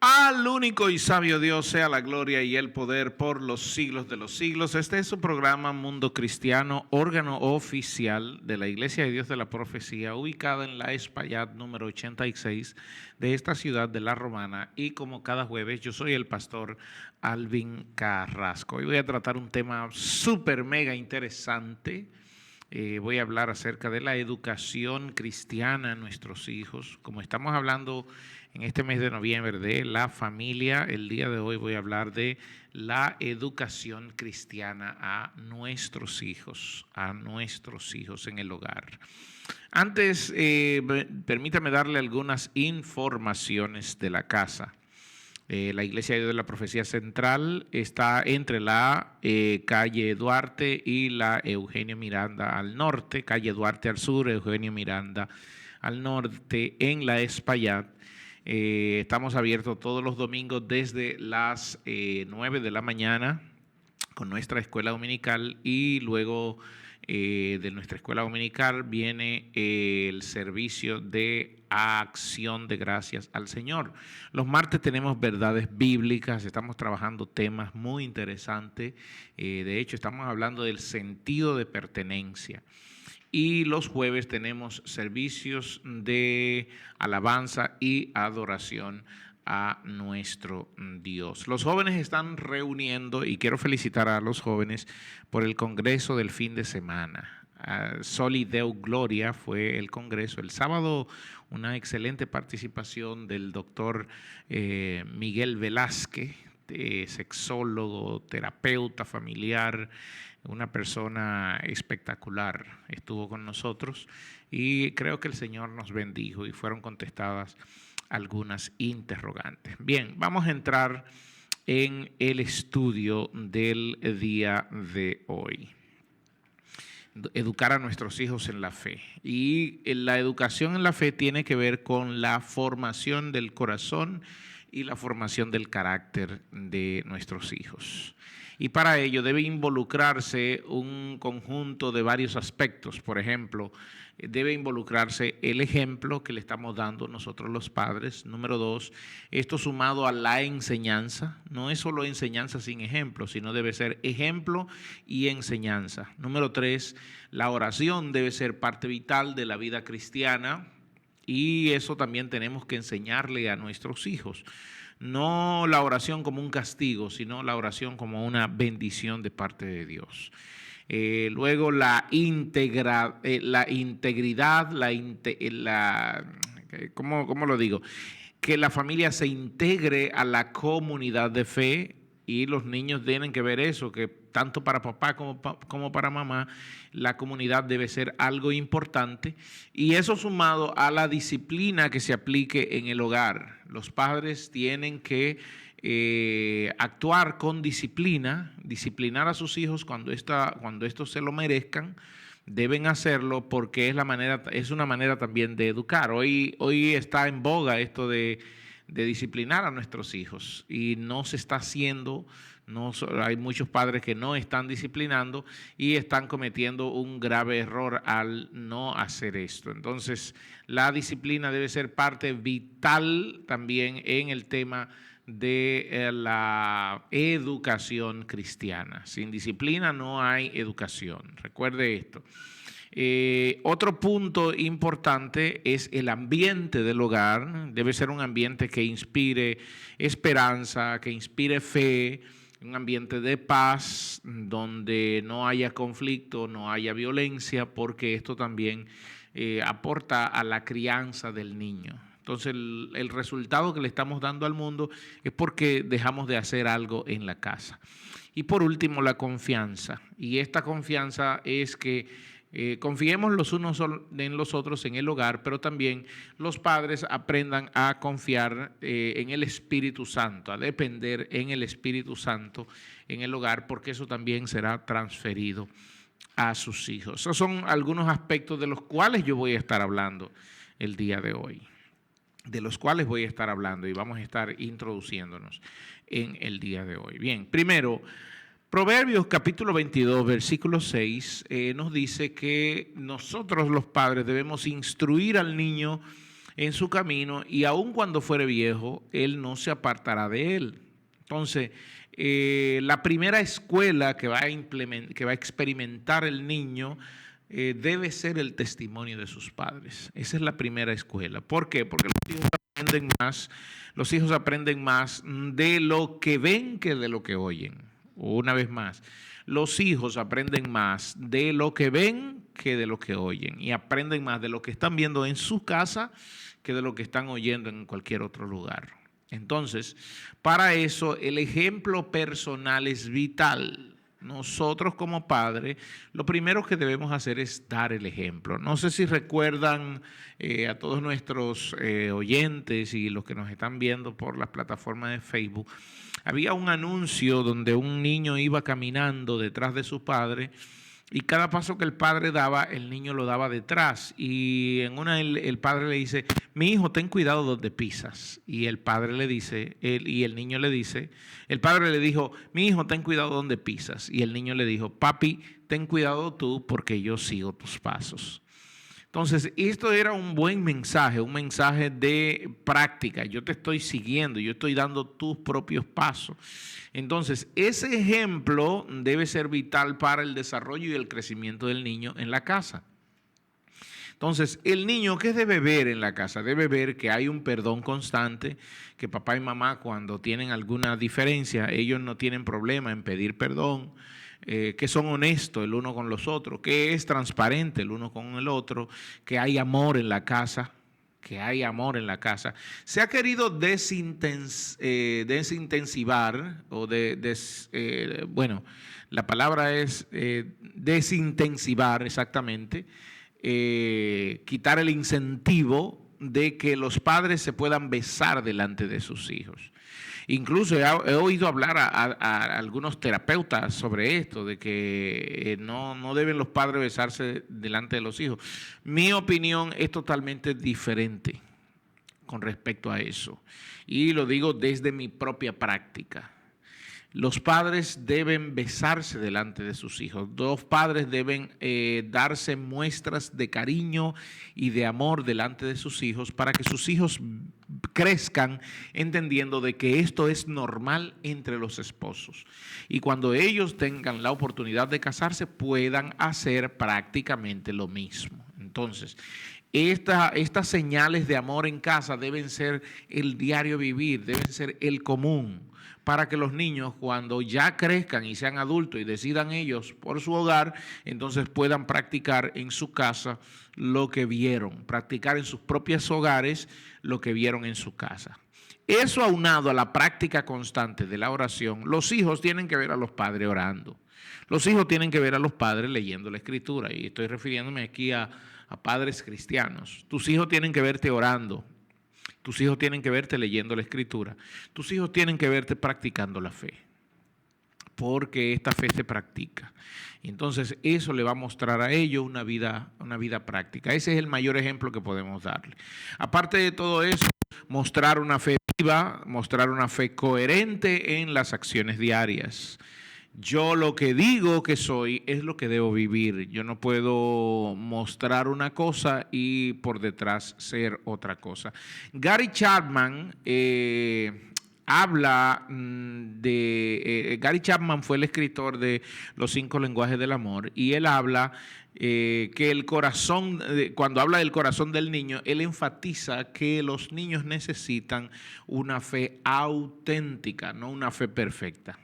Al único y sabio Dios sea la gloria y el poder por los siglos de los siglos. Este es su programa Mundo Cristiano, órgano oficial de la Iglesia de Dios de la Profecía, ubicada en la Espaillat número 86 de esta ciudad de La Romana. Y como cada jueves, yo soy el pastor Alvin Carrasco. Hoy voy a tratar un tema súper mega interesante. Voy a hablar acerca de la educación cristiana a nuestros hijos. Como estamos hablando en este mes de noviembre de la familia, el día de hoy voy a hablar de la educación cristiana a nuestros hijos en el hogar. Antes, permítame darle algunas informaciones de la casa. La Iglesia de la Profecía Central está entre la calle Duarte y la Eugenio Miranda al norte, calle Duarte al sur, Eugenio Miranda al norte, en la Espaillat. Estamos abiertos todos los domingos desde las 9 de la mañana con nuestra escuela dominical y luego de nuestra escuela dominical viene el servicio de acción de gracias al Señor. Los martes tenemos verdades bíblicas, estamos trabajando temas muy interesantes. De hecho, estamos hablando del sentido de pertenencia. Y los jueves tenemos servicios de alabanza y adoración a nuestro Dios. Los jóvenes están reuniendo y quiero felicitar a los jóvenes por el congreso del fin de semana. Soli Deo Gloria fue el congreso. El sábado una excelente participación del doctor Miguel Velázquez, sexólogo, terapeuta familiar, una persona espectacular. Estuvo con nosotros y creo que el Señor nos bendijo y fueron contestadas algunas interrogantes. Bien, vamos a entrar en el estudio del día de hoy. Educar a nuestros hijos en la fe. Y la educación en la fe tiene que ver con la formación del corazón y la formación del carácter de nuestros hijos. Y para ello debe involucrarse un conjunto de varios aspectos. Por ejemplo, debe involucrarse el ejemplo que le estamos dando nosotros los padres. Número 2, esto sumado a la enseñanza. No es solo enseñanza sin ejemplo, sino debe ser ejemplo y enseñanza. Número 3, la oración debe ser parte vital de la vida cristiana y eso también tenemos que enseñarle a nuestros hijos. No la oración como un castigo, sino la oración como una bendición de parte de Dios. Luego la integridad, ¿cómo lo digo? Que la familia se integre a la comunidad de fe y los niños tienen que ver eso, que tanto para papá como para mamá, la comunidad debe ser algo importante y eso sumado a la disciplina que se aplique en el hogar. Los padres tienen que actuar con disciplina, disciplinar a sus hijos cuando estos se lo merezcan. Deben hacerlo porque es una manera también de educar. Hoy está en boga esto de disciplinar a nuestros hijos y no se está haciendo. Hay muchos padres que no están disciplinando y están cometiendo un grave error al no hacer esto. Entonces, la disciplina debe ser parte vital también en el tema de la educación cristiana. Sin disciplina no hay educación. Recuerde esto. Otro punto importante es el ambiente del hogar. Debe ser un ambiente que inspire esperanza, que inspire fe, un ambiente de paz, donde no haya conflicto, no haya violencia, porque esto también aporta a la crianza del niño. Entonces, el resultado que le estamos dando al mundo es porque dejamos de hacer algo en la casa. Y por último, la confianza. Y esta confianza es que confiemos los unos en los otros en el hogar, pero también los padres aprendan a confiar en el Espíritu Santo, a depender en el Espíritu Santo en el hogar, porque eso también será transferido a sus hijos. Esos son algunos aspectos de los cuales yo voy a estar hablando el día de hoy, y vamos a estar introduciéndonos en el día de hoy. Bien, primero, Proverbios capítulo 22, versículo 6 nos dice que nosotros los padres debemos instruir al niño en su camino, y aun cuando fuere viejo, él no se apartará de él. Entonces, la primera escuela que va a experimentar el niño debe ser el testimonio de sus padres. Esa es la primera escuela. ¿Por qué? Porque los hijos aprenden más de lo que ven que de lo que oyen. Una vez más, los hijos aprenden más de lo que ven que de lo que oyen, y aprenden más de lo que están viendo en su casa que de lo que están oyendo en cualquier otro lugar. Entonces, para eso el ejemplo personal es vital. Nosotros como padres, lo primero que debemos hacer es dar el ejemplo. No sé si recuerdan a todos nuestros oyentes y los que nos están viendo por las plataformas de Facebook, había un anuncio donde un niño iba caminando detrás de su padre, y cada paso que el padre daba, el niño lo daba detrás. Y en una el padre le dice: mi hijo, ten cuidado donde pisas. Y el padre le dice, el niño le dice, el padre le dijo: mi hijo, ten cuidado donde pisas. Y el niño le dijo: papi, ten cuidado tú, porque yo sigo tus pasos. Entonces, esto era un buen mensaje, un mensaje de práctica. Yo te estoy siguiendo, yo estoy dando tus propios pasos. Entonces, ese ejemplo debe ser vital para el desarrollo y el crecimiento del niño en la casa. Entonces, el niño, ¿qué debe ver en la casa? Debe ver que hay un perdón constante, que papá y mamá, cuando tienen alguna diferencia, ellos no tienen problema en pedir perdón, que son honestos el uno con los otros, que es transparente el uno con el otro, que hay amor en la casa. Se ha querido desintensivar, la palabra es desintensivar exactamente, quitar el incentivo de que los padres se puedan besar delante de sus hijos. Incluso he oído hablar a algunos terapeutas sobre esto, de que no deben los padres besarse delante de los hijos. Mi opinión es totalmente diferente con respecto a eso, y lo digo desde mi propia práctica. Los padres deben besarse delante de sus hijos. Los padres deben darse muestras de cariño y de amor delante de sus hijos, para que sus hijos crezcan entendiendo de que esto es normal entre los esposos. Y cuando ellos tengan la oportunidad de casarse, puedan hacer prácticamente lo mismo. Entonces, estas señales de amor en casa deben ser el diario vivir, deben ser el común, para que los niños, cuando ya crezcan y sean adultos y decidan ellos por su hogar, entonces puedan practicar en su casa lo que vieron, practicar en sus propios hogares lo que vieron en su casa. Eso aunado a la práctica constante de la oración, los hijos tienen que ver a los padres orando. Los hijos tienen que ver a los padres leyendo la Escritura, y estoy refiriéndome aquí a padres cristianos. Tus hijos tienen que verte orando. Tus hijos tienen que verte leyendo la Escritura. Tus hijos tienen que verte practicando la fe, porque esta fe se practica. Entonces, eso le va a mostrar a ellos una vida práctica. Ese es el mayor ejemplo que podemos darle. Aparte de todo eso, mostrar una fe viva, mostrar una fe coherente en las acciones diarias. Yo lo que digo que soy es lo que debo vivir. Yo no puedo mostrar una cosa y por detrás ser otra cosa. Gary Chapman Gary Chapman fue el escritor de Los 5 lenguajes del amor, y él habla que el corazón, cuando habla del corazón del niño, él enfatiza que los niños necesitan una fe auténtica, no una fe perfecta.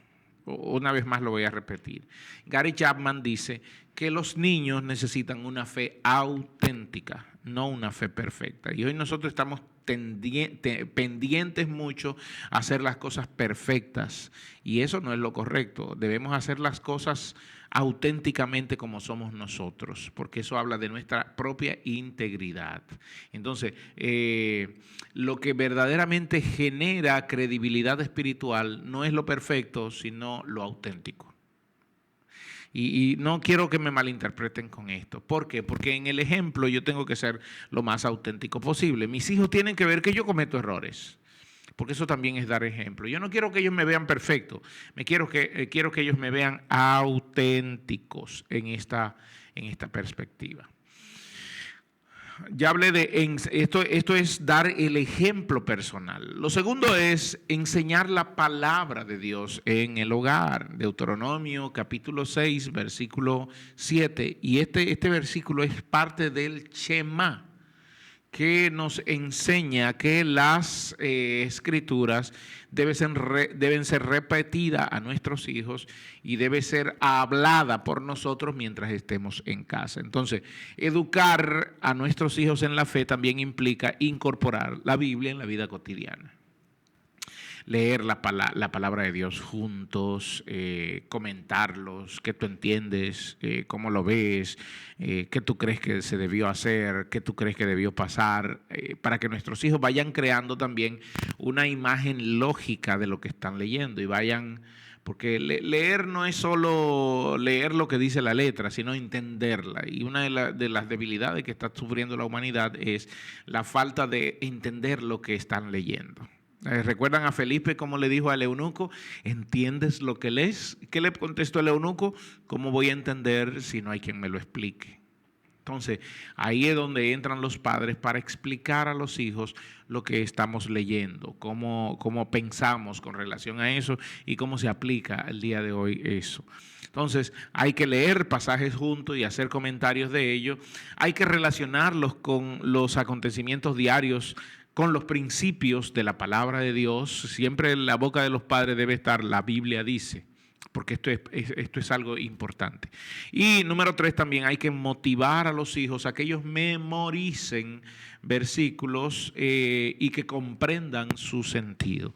Una vez más lo voy a repetir. Gary Chapman dice que los niños necesitan una fe auténtica, no una fe perfecta. Y hoy nosotros estamos pendientes mucho a hacer las cosas perfectas, y eso no es lo correcto. Debemos hacer las cosas auténticamente como somos nosotros, porque eso habla de nuestra propia integridad. Entonces, lo que verdaderamente genera credibilidad espiritual no es lo perfecto, sino lo auténtico. Y no quiero que me malinterpreten con esto. ¿Por qué? Porque en el ejemplo yo tengo que ser lo más auténtico posible. Mis hijos tienen que ver que yo cometo errores, porque eso también es dar ejemplo. Yo no quiero que ellos me vean perfecto, quiero que ellos me vean auténticos en esta perspectiva. Ya hablé de esto es dar el ejemplo personal. Lo segundo es enseñar la palabra de Dios en el hogar. Deuteronomio capítulo 6, versículo 7. Y este versículo es parte del Shema, que nos enseña que las escrituras deben ser repetidas a nuestros hijos y debe ser hablada por nosotros mientras estemos en casa. Entonces, educar a nuestros hijos en la fe también implica incorporar la Biblia en la vida cotidiana. Leer la palabra de Dios juntos, comentarlos, qué tú entiendes, cómo lo ves, qué tú crees que se debió hacer, qué tú crees que debió pasar, para que nuestros hijos vayan creando también una imagen lógica de lo que están leyendo y vayan, porque leer no es solo leer lo que dice la letra, sino entenderla. Y una de las debilidades que está sufriendo la humanidad es la falta de entender lo que están leyendo. ¿Recuerdan a Felipe cómo le dijo al eunuco? ¿Entiendes lo que lees? ¿Qué le contestó el eunuco? ¿Cómo voy a entender si no hay quien me lo explique? Entonces, ahí es donde entran los padres para explicar a los hijos lo que estamos leyendo, cómo pensamos con relación a eso y cómo se aplica el día de hoy eso. Entonces, hay que leer pasajes juntos y hacer comentarios de ellos. Hay que relacionarlos con los acontecimientos diarios, con los principios de la palabra de Dios. Siempre en la boca de los padres debe estar la Biblia dice, porque esto es algo importante. Y número 3, también hay que motivar a los hijos a que ellos memoricen versículos y que comprendan su sentido.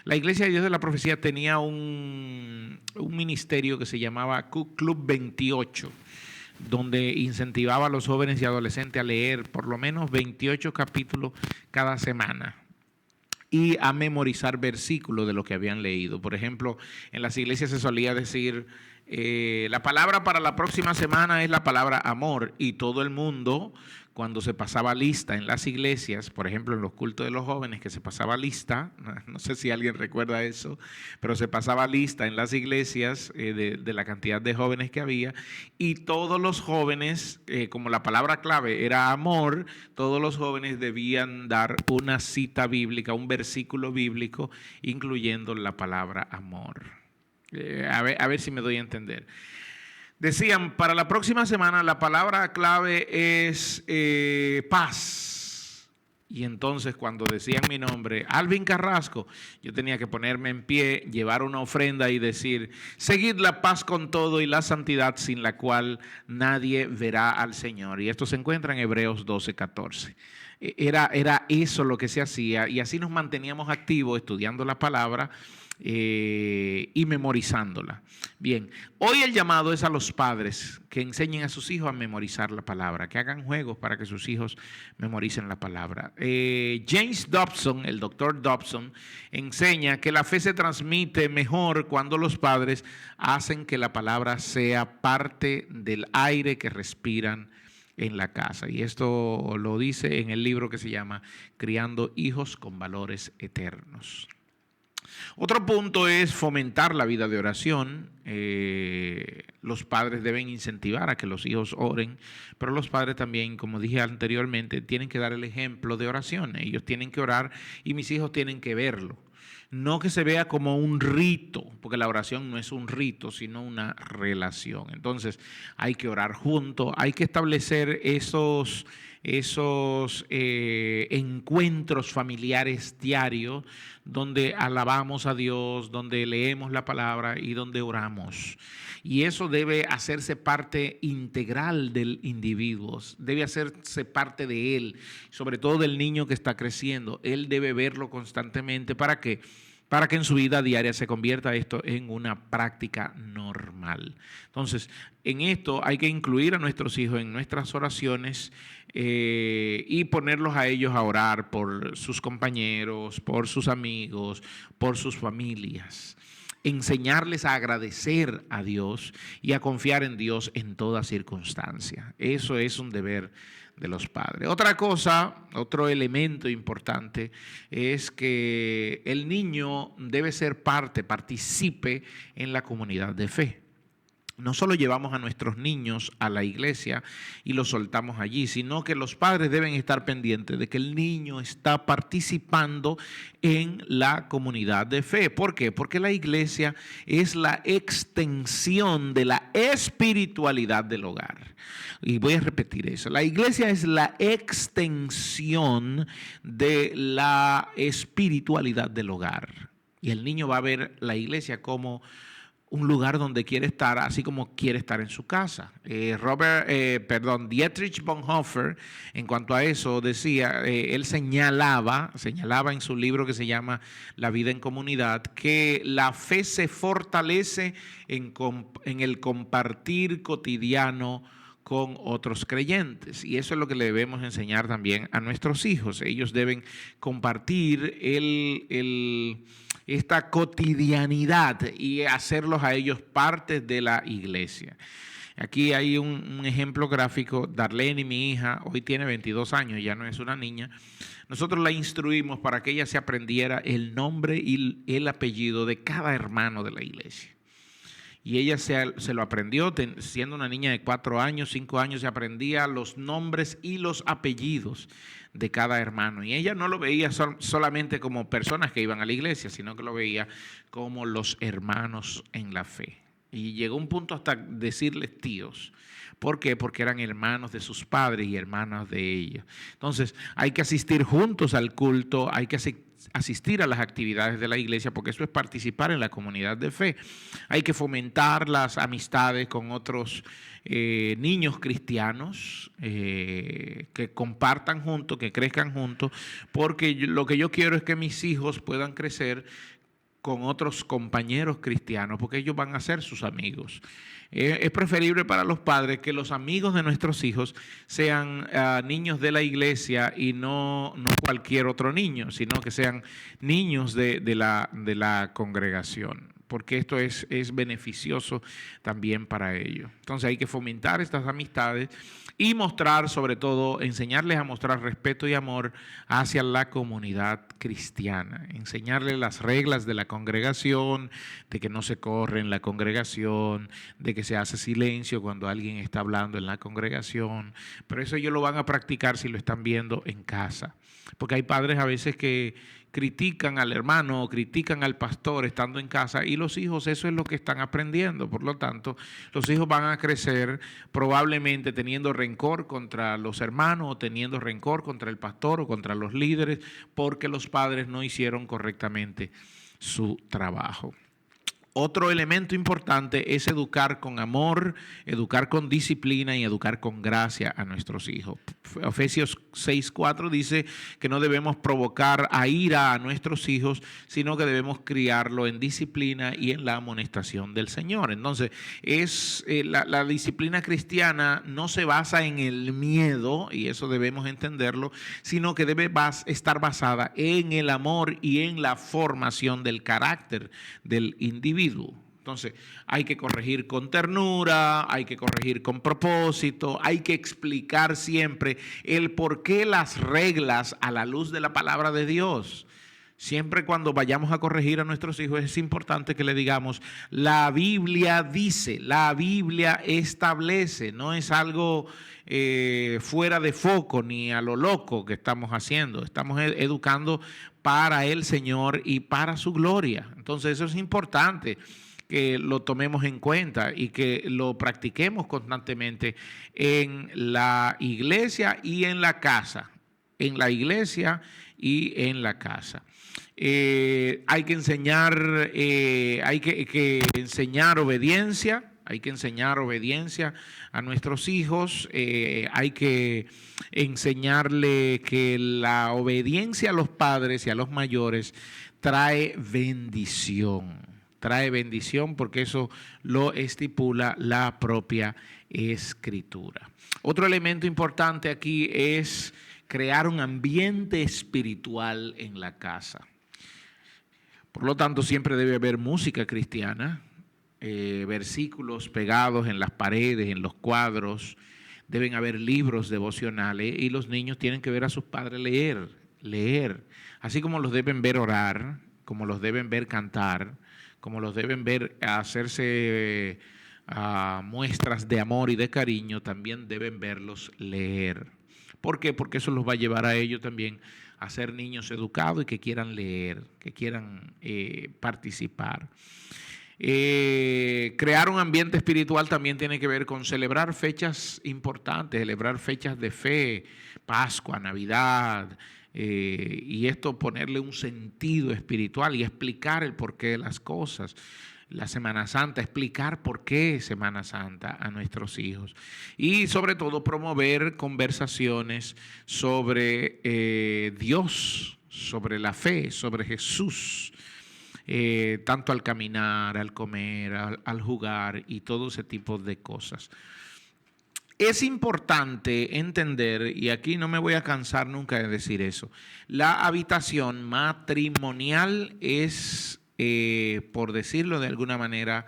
La Iglesia de Dios de la Profecía tenía un ministerio que se llamaba Club 28, donde incentivaba a los jóvenes y adolescentes a leer por lo menos 28 capítulos cada semana y a memorizar versículos de lo que habían leído. Por ejemplo, en las iglesias se solía decir, la palabra para la próxima semana es la palabra amor, y todo el mundo, cuando se pasaba lista en las iglesias, por ejemplo en los cultos de los jóvenes, que se pasaba lista, no sé si alguien recuerda eso, pero se pasaba lista en las iglesias de la cantidad de jóvenes que había, y todos los jóvenes, como la palabra clave era amor, todos los jóvenes debían dar una cita bíblica, un versículo bíblico, incluyendo la palabra amor. A ver si me doy a entender. Decían, para la próxima semana la palabra clave es paz. Y entonces cuando decían mi nombre, Alvin Carrasco, yo tenía que ponerme en pie, llevar una ofrenda y decir, seguid la paz con todo y la santidad sin la cual nadie verá al Señor. Y esto se encuentra en Hebreos 12:14. Era eso lo que se hacía, y así nos manteníamos activos estudiando la palabra y memorizándola. Bien, hoy el llamado es a los padres que enseñen a sus hijos a memorizar la palabra, que hagan juegos para que sus hijos memoricen la palabra. James Dobson, el doctor Dobson, enseña que la fe se transmite mejor cuando los padres hacen que la palabra sea parte del aire que respiran en la casa. Y esto lo dice en el libro que se llama Criando hijos con valores eternos. Otro punto es fomentar la vida de oración. Los padres deben incentivar a que los hijos oren, pero los padres también, como dije anteriormente, tienen que dar el ejemplo de oración. Ellos tienen que orar y mis hijos tienen que verlo. No que se vea como un rito, porque la oración no es un rito, sino una relación. Entonces hay que orar juntos, hay que establecer esos encuentros familiares diarios donde alabamos a Dios, donde leemos la palabra y donde oramos. Y eso debe hacerse parte integral del individuo, debe hacerse parte de él, sobre todo del niño que está creciendo. Él debe verlo constantemente para que en su vida diaria se convierta esto en una práctica normal. Entonces, en esto hay que incluir a nuestros hijos en nuestras oraciones y ponerlos a ellos a orar por sus compañeros, por sus amigos, por sus familias. Enseñarles a agradecer a Dios y a confiar en Dios en toda circunstancia. Eso es un deber de los padres. Otra cosa, otro elemento importante es que el niño debe ser participe en la comunidad de fe. no solo llevamos a nuestros niños a la iglesia y los soltamos allí, sino que los padres deben estar pendientes de que el niño está participando en la comunidad de fe. ¿Por qué? Porque la iglesia es la extensión de la espiritualidad del hogar. Y voy a repetir eso. La iglesia es la extensión de la espiritualidad del hogar. Y el niño va a ver la iglesia como un lugar donde quiere estar, así como quiere estar en su casa. Dietrich Bonhoeffer, en cuanto a eso, decía, él señalaba en su libro que se llama La vida en comunidad, que la fe se fortalece en el compartir cotidiano con otros creyentes. Y eso es lo que le debemos enseñar también a nuestros hijos. Ellos deben compartir esta cotidianidad y hacerlos a ellos parte de la iglesia. Aquí hay un ejemplo gráfico. Darlene, mi hija, hoy tiene 22 años, ya no es una niña. Nosotros la instruimos para que ella se aprendiera el nombre y el apellido de cada hermano de la iglesia. Y ella se lo aprendió, siendo una niña de 4 años, 5 años, se aprendía los nombres y los apellidos de cada hermano. Y ella no lo veía solamente como personas que iban a la iglesia, sino que lo veía como los hermanos en la fe. Y llegó un punto hasta decirles tíos. ¿Por qué? Porque eran hermanos de sus padres y hermanas de ellos. Entonces, hay que asistir juntos al culto, hay que asistir a las actividades de la iglesia, porque eso es participar en la comunidad de fe. Hay que fomentar las amistades con otros niños cristianos que compartan juntos, que crezcan juntos, porque lo que yo quiero es que mis hijos puedan crecer con otros compañeros cristianos, porque ellos van a ser sus amigos. Es preferible para los padres que los amigos de nuestros hijos sean niños de la iglesia y no cualquier otro niño, sino que sean niños de la congregación, porque esto es beneficioso también para ellos. Entonces hay que fomentar estas amistades y mostrar, sobre todo, enseñarles a mostrar respeto y amor hacia la comunidad cristiana. Enseñarles las reglas de la congregación, de que no se corre en la congregación, de que se hace silencio cuando alguien está hablando en la congregación. Pero eso ellos lo van a practicar si lo están viendo en casa. Porque hay padres a veces que critican al hermano o critican al pastor estando en casa, y los hijos eso es lo que están aprendiendo. Por lo tanto, los hijos van a crecer probablemente teniendo rencor contra los hermanos o teniendo rencor contra el pastor o contra los líderes, porque los padres no hicieron correctamente su trabajo. Otro elemento importante es educar con amor, educar con disciplina y educar con gracia a nuestros hijos. Efesios 6:4 dice que no debemos provocar a ira a nuestros hijos, sino que debemos criarlo en disciplina y en la amonestación del Señor. Entonces, la disciplina cristiana no se basa en el miedo, y eso debemos entenderlo, sino que debe estar basada en el amor y en la formación del carácter del individuo. Entonces, hay que corregir con ternura, hay que corregir con propósito, hay que explicar siempre el por qué las reglas a la luz de la palabra de Dios. Siempre cuando vayamos a corregir a nuestros hijos es importante que le digamos, la Biblia dice, la Biblia establece, no es algo fuera de foco ni a lo loco que estamos haciendo. Estamos educando para el Señor y para su gloria. Entonces eso es importante que lo tomemos en cuenta y que lo practiquemos constantemente en la iglesia y en la casa. En la iglesia y en la casa. Hay que enseñar, que enseñar obediencia. Hay que enseñar obediencia a nuestros hijos. Hay que enseñarle que la obediencia a los padres y a los mayores trae bendición. Trae bendición porque eso lo estipula la propia Escritura. Otro elemento importante aquí es crear un ambiente espiritual en la casa. Por lo tanto, siempre debe haber música cristiana, versículos pegados en las paredes, en los cuadros, deben haber libros devocionales y los niños tienen que ver a sus padres leer, así como los deben ver orar, como los deben ver cantar, como los deben ver hacerse muestras de amor y de cariño, también deben verlos leer. ¿Por qué? Porque eso los va a llevar a ellos también a ser niños educados y que quieran leer, que quieran participar. Crear un ambiente espiritual también tiene que ver con celebrar fechas importantes, celebrar fechas de fe, Pascua, Navidad, y esto ponerle un sentido espiritual y explicar el porqué de las cosas. La Semana Santa, explicar por qué Semana Santa a nuestros hijos y sobre todo promover conversaciones sobre Dios, sobre la fe, sobre Jesús, tanto al caminar, al comer, al jugar y todo ese tipo de cosas. Es importante entender, y aquí no me voy a cansar nunca de decir eso, la habitación matrimonial es, por decirlo de alguna manera,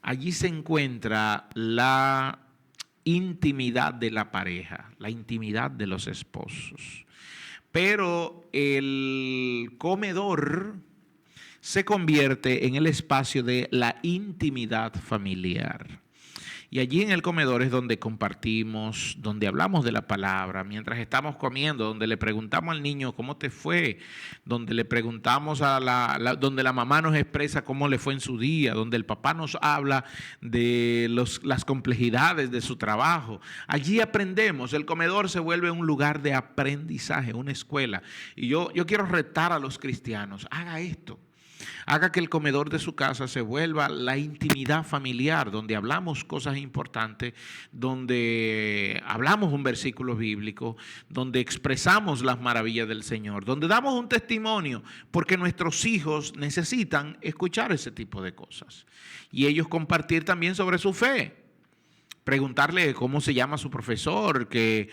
allí se encuentra la intimidad de la pareja, la intimidad de los esposos. Pero el comedor se convierte en el espacio de la intimidad familiar. Y allí en el comedor es donde compartimos, donde hablamos de la palabra, mientras estamos comiendo, donde le preguntamos al niño cómo te fue, donde le preguntamos donde la mamá nos expresa cómo le fue en su día, donde el papá nos habla de las complejidades de su trabajo. Allí aprendemos, el comedor se vuelve un lugar de aprendizaje, una escuela. Y yo quiero retar a los cristianos, haga esto. Haga que el comedor de su casa se vuelva la intimidad familiar, donde hablamos cosas importantes, donde hablamos un versículo bíblico, donde expresamos las maravillas del Señor, donde damos un testimonio, porque nuestros hijos necesitan escuchar ese tipo de cosas. Y ellos compartir también sobre su fe. Preguntarle cómo se llama su profesor, que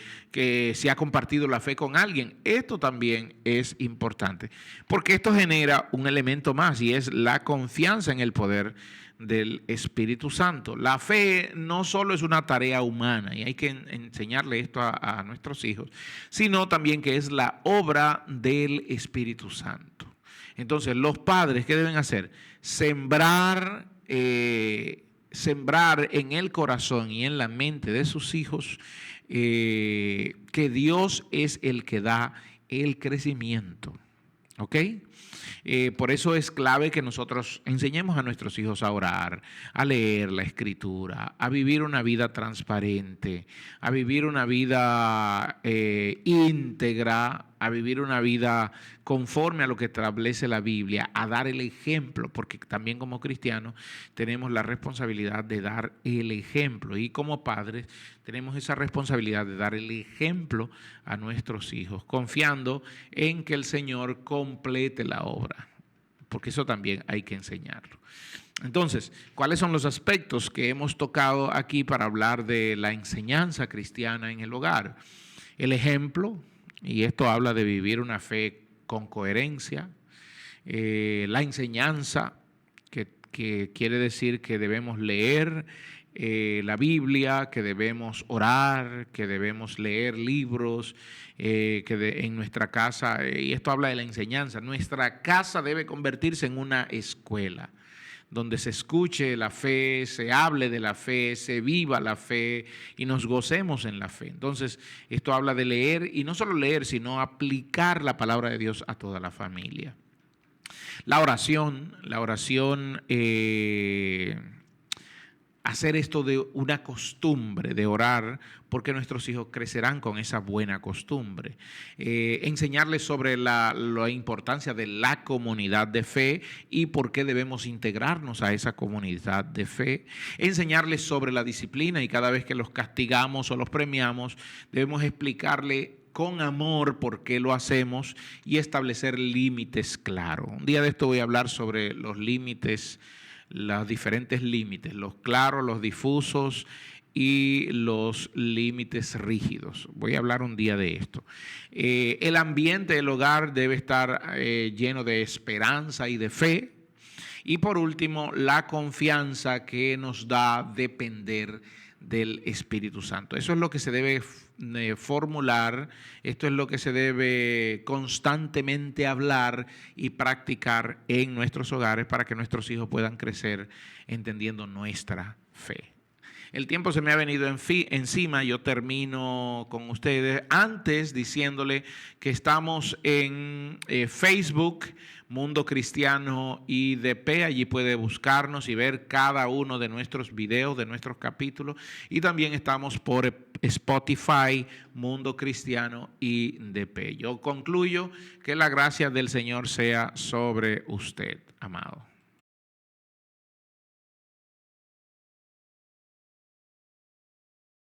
si ha compartido la fe con alguien. Esto también es importante, porque esto genera un elemento más y es la confianza en el poder del Espíritu Santo. La fe no solo es una tarea humana y hay que enseñarle esto a nuestros hijos, sino también que es la obra del Espíritu Santo. Entonces, los padres, ¿qué deben hacer? Sembrar en el corazón y en la mente de sus hijos que Dios es el que da el crecimiento. ¿Ok? Por eso es clave que nosotros enseñemos a nuestros hijos a orar, a leer la Escritura, a vivir una vida transparente, a vivir una vida íntegra, a vivir una vida conforme a lo que establece la Biblia, a dar el ejemplo, porque también como cristianos tenemos la responsabilidad de dar el ejemplo y como padres tenemos esa responsabilidad de dar el ejemplo a nuestros hijos, confiando en que el Señor complete la obra, porque eso también hay que enseñarlo. Entonces, ¿cuáles son los aspectos que hemos tocado aquí para hablar de la enseñanza cristiana en el hogar? El ejemplo, y esto habla de vivir una fe con coherencia. La enseñanza, que quiere decir que debemos leer la Biblia, que debemos orar, que debemos leer libros, en nuestra casa, y esto habla de la enseñanza. Nuestra casa debe convertirse en una escuela donde se escuche la fe, se hable de la fe, se viva la fe y nos gocemos en la fe. Entonces, esto habla de leer, y no solo leer, sino aplicar la palabra de Dios a toda la familia. La oración, hacer esto de una costumbre de orar, porque nuestros hijos crecerán con esa buena costumbre. Enseñarles sobre la importancia de la comunidad de fe y por qué debemos integrarnos a esa comunidad de fe. Enseñarles sobre la disciplina, y cada vez que los castigamos o los premiamos, debemos explicarle con amor por qué lo hacemos y establecer límites claros. Un día de esto voy a hablar sobre los límites, los diferentes límites, los claros, los difusos y los límites rígidos. Voy a hablar un día de esto. El ambiente del hogar debe estar lleno de esperanza y de fe. Y por último, la confianza que nos da depender del Espíritu Santo. Eso es lo que se debe formular, esto es lo que se debe constantemente hablar y practicar en nuestros hogares para que nuestros hijos puedan crecer entendiendo nuestra fe. El tiempo se me ha venido encima. Yo termino con ustedes antes diciéndole que estamos en Facebook, Mundo Cristiano IDP. Allí puede buscarnos y ver cada uno de nuestros videos, de nuestros capítulos. Y también estamos por Spotify, Mundo Cristiano IDP. Yo concluyo que la gracia del Señor sea sobre usted, amado.